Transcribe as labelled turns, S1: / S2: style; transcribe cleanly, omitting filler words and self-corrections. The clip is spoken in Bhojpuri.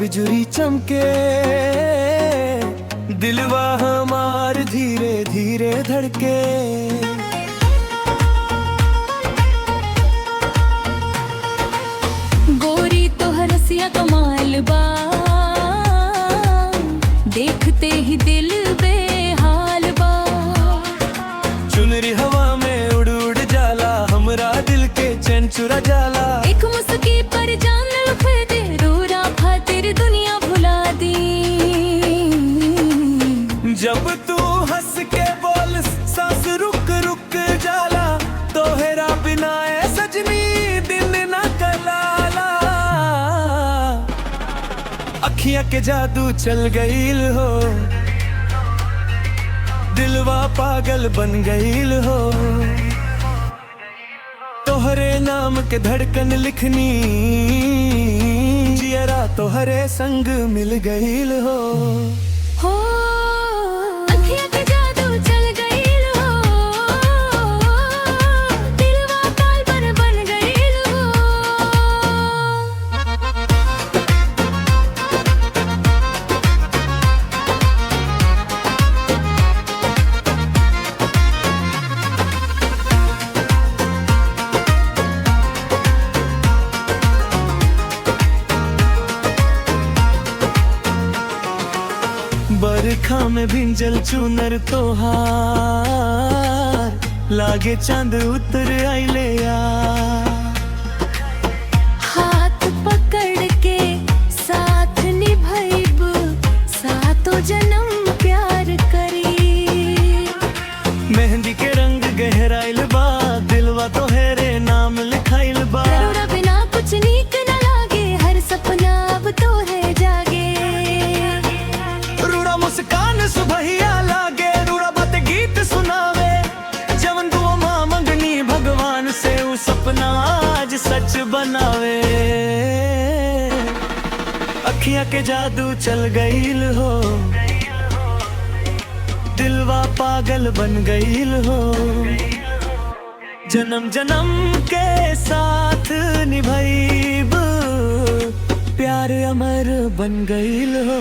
S1: बिजुली चमके, दिलवा हमार धीरे धीरे धड़के।
S2: गोरी तो हरसिया कमाल बा, देखते ही दिल बेहाल बा।
S1: चुनरी हवा में उड़ उड़ जाला, हमरा दिल के चैन चुरा जाला।
S2: एक मुस्की पर जान लुफे दे, रूरा खातिर दुनिया भुला दी।
S1: जब तू हंस के बोल सांस रुक रुक जाला, तोहरा बिना ए सजनी दिन ना कलाला। अखियां के जादू चल गईल हो, दिलवा पागल बन गईल हो। तोहरे नाम के धड़कन लिखनी, जियरा तोहरे संग मिल गईल हो।
S2: अखियां के जादू चल गईल हो, दिलवा पागल बन गईल हो।
S1: बरखा में भिंजल चुनर तोहार, लागे चांद उतर आइले यार।
S2: हाथ पकड़ के साथ निभाइब, सातों जन्म प्यार करी।
S1: मेहंदी के रंग गहराइल बा, दिलवा तोहरे नाम लिखाइल बा।
S2: तोरा बिना कुछ नीक न लागे, हर सपना अब तोहे जागे।
S1: रूड़ा मुस्कान सुबहिया लागे, रूड़ा बात गीत सुनावे। जवन दुआ मां मंगनी भगवान से, वो सपना आज सच बनावे। अखियां के जादू चल गईल हो, दिलवा पागल बन गईल हो। जन्म जन्म के साथ निभाइब, प्यार अमर बन गईल हो।